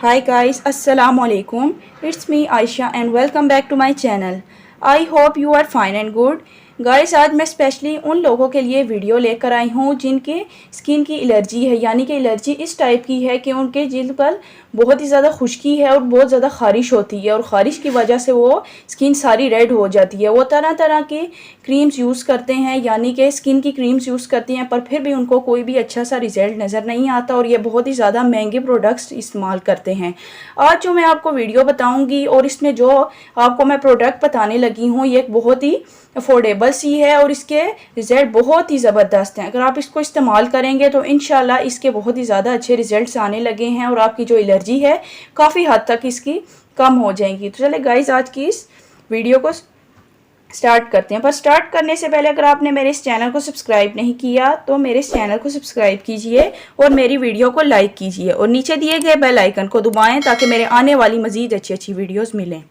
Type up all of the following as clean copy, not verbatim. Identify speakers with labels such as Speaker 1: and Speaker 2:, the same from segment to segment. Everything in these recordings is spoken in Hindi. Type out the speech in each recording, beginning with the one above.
Speaker 1: Hi guys, Assalamu alaikum. It's me Aisha and welcome back to my channel. I hope you are fine and good. Guys आज मैं स्पेशली उन लोगों के लिए वीडियो लेकर आई हूँ जिनके स्किन की एलर्जी है, यानी कि एलर्जी इस टाइप की है कि उनके जिल्द पर बहुत ही ज़्यादा खुश्की है और बहुत ज़्यादा ख़ारिश होती है और ख़ारिश की वजह से वो स्किन सारी रेड हो जाती है। वो तरह तरह के क्रीम्स यूज़ करते हैं, यानी कि स्किन की क्रीम्स यूज़ करते हैं, पर फिर भी उनको कोई भी अच्छा सा रिज़ल्ट नज़र नहीं आता और ये बहुत ही ज़्यादा महंगे प्रोडक्ट्स इस्तेमाल करते हैं। आज जो मैं आपको वीडियो बताऊँगी और इसमें जो आपको मैं प्रोडक्ट बताने लगी हूँ ये बहुत ही अफोर्डेबल सी है और इसके रिज़ल्ट बहुत ही ज़बरदस्त हैं। अगर आप इसको इस्तेमाल करेंगे तो इंशाल्लाह इसके बहुत ही ज़्यादा अच्छे रिज़ल्ट्स आने लगे हैं और आपकी जो एलर्जी है काफ़ी हद तक इसकी कम हो जाएगी। तो चले गाइस आज की इस वीडियो को स्टार्ट करते हैं। पर स्टार्ट करने से पहले अगर आपने मेरे इस चैनल को सब्सक्राइब नहीं किया तो मेरे इस चैनल को सब्सक्राइब कीजिए और मेरी वीडियो को लाइक कीजिए और नीचे दिए गए बेल आइकन को दबाएं ताकि मेरे आने वाली मज़ीद अच्छी अच्छी वीडियोस मिलें।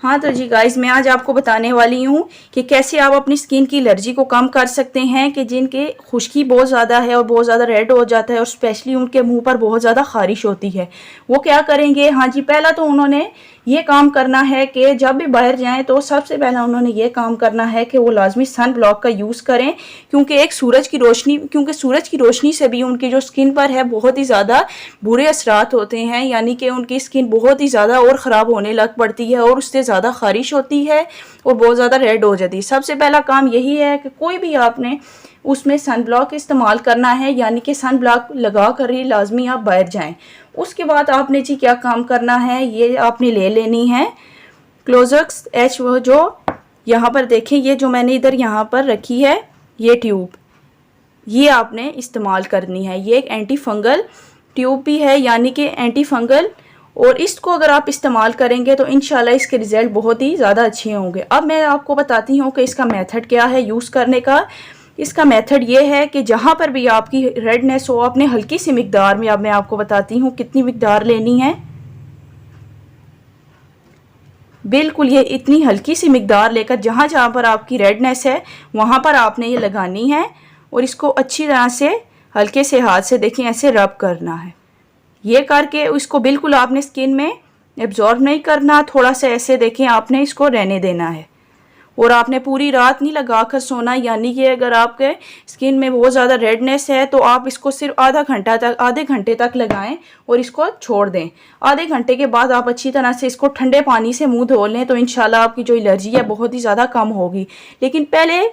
Speaker 1: हाँ तो जी गाइस मैं आज आपको बताने वाली हूँ कि कैसे आप अपनी स्किन की एलर्जी को कम कर सकते हैं कि जिनके खुश्की बहुत ज़्यादा है और बहुत ज़्यादा रेड हो जाता है और स्पेशली उनके मुंह पर बहुत ज़्यादा ख़ारिश होती है। वो क्या करेंगे? हाँ जी, पहला तो उन्होंने ये काम करना है कि जब भी बाहर जाएं तो सबसे पहला उन्होंने ये काम करना है कि वो लाजमी सन ब्लॉक का यूज़ करें, क्योंकि सूरज की रोशनी से भी उनकी जो स्किन पर है बहुत ही ज़्यादा बुरे असरात होते हैं, यानी कि उनकी स्किन बहुत ही ज़्यादा और ख़राब होने लग पड़ती है और उससे ज़्यादा ख़ारिश होती है और बहुत ज़्यादा रेड हो जाती है। सबसे पहला काम यही है कि कोई भी आपने उसमें सन ब्लॉक इस्तेमाल करना है, यानी कि सन ब्लॉक लगा कर ही लाजमी आप बाहर जाएं। उसके बाद आपने जी क्या काम करना है, ये आपने ले लेनी है क्लोजक्स एच, वो जो यहाँ पर देखें, ये जो मैंने इधर यहाँ पर रखी है ये ट्यूब, ये आपने इस्तेमाल करनी है। ये एक एंटी फंगल ट्यूब भी है, यानी कि एंटी फंगल, और इसको अगर आप इस्तेमाल करेंगे तो इंशाल्लाह इसके रिज़ल्ट बहुत ही ज़्यादा अच्छे होंगे। अब मैं आपको बताती हूँ कि इसका मेथड क्या है यूज़ करने का। इसका मेथड ये है कि जहाँ पर भी आपकी रेडनेस हो आपने हल्की सी मिकदार में, अब मैं आपको बताती हूँ कितनी मिकदार लेनी है। बिल्कुल ये इतनी हल्की सी मिकदार लेकर जहाँ जहाँ पर आपकी रेडनेस है वहाँ पर आपने ये लगानी है और इसको अच्छी तरह से हल्के से हाथ से देखें ऐसे रब करना है। ये करके इसको बिल्कुल आपने स्किन में एब्जॉर्ब नहीं करना, थोड़ा सा ऐसे देखें आपने इसको रहने देना है और आपने पूरी रात नहीं लगा कर सोना। यानी कि अगर आपके स्किन में बहुत ज़्यादा रेडनेस है तो आप इसको सिर्फ आधे घंटे तक लगाएं और इसको छोड़ दें। आधे घंटे के बाद आप अच्छी तरह से इसको ठंडे पानी से मुंह धो लें तो इंशाल्लाह आपकी जो एलर्जी है बहुत ही ज़्यादा कम होगी। लेकिन पहले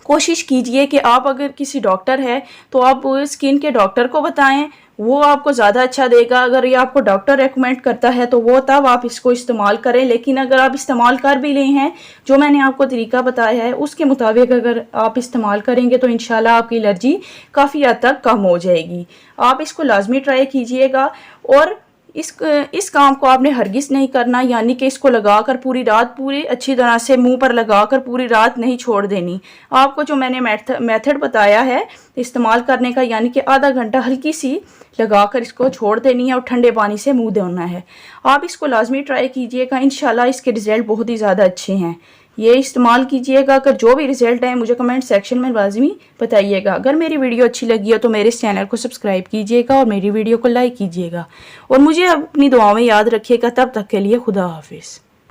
Speaker 1: कोशिश कीजिए कि आप अगर किसी डॉक्टर है तो आप स्किन के डॉक्टर को बताएं, वो आपको ज़्यादा अच्छा देगा। अगर ये आपको डॉक्टर रेकमेंड करता है तो वो तब आप इसको इस्तेमाल करें। लेकिन अगर आप इस्तेमाल कर भी रहे हैं, जो मैंने आपको तरीका बताया है उसके मुताबिक अगर आप इस्तेमाल करेंगे तो इंशाल्लाह आपकी एलर्जी काफ़ी हद तक कम हो जाएगी। आप इसको लाजमी ट्राई कीजिएगा और इस काम को आपने हरगिज़ नहीं करना, यानी कि इसको लगाकर पूरी रात पूरी अच्छी तरह से मुंह पर लगाकर पूरी रात नहीं छोड़ देनी। आपको जो मैंने मेथड बताया है इस्तेमाल करने का, यानी कि आधा घंटा हल्की सी लगाकर इसको छोड़ देनी है और ठंडे पानी से मुंह धोना है। आप इसको लाजमी ट्राई कीजिएगा, इंशाल्लाह इसके रिज़ल्ट बहुत ही ज़्यादा अच्छे हैं। ये इस्तेमाल कीजिएगा। अगर जो भी रिज़ल्ट है मुझे कमेंट सेक्शन में लाजमी बताइएगा। अगर मेरी वीडियो अच्छी लगी हो तो मेरे इस चैनल को सब्सक्राइब कीजिएगा और मेरी वीडियो को लाइक कीजिएगा और मुझे अपनी दुआओं में याद रखिएगा। तब तक के लिए खुदा हाफिज़।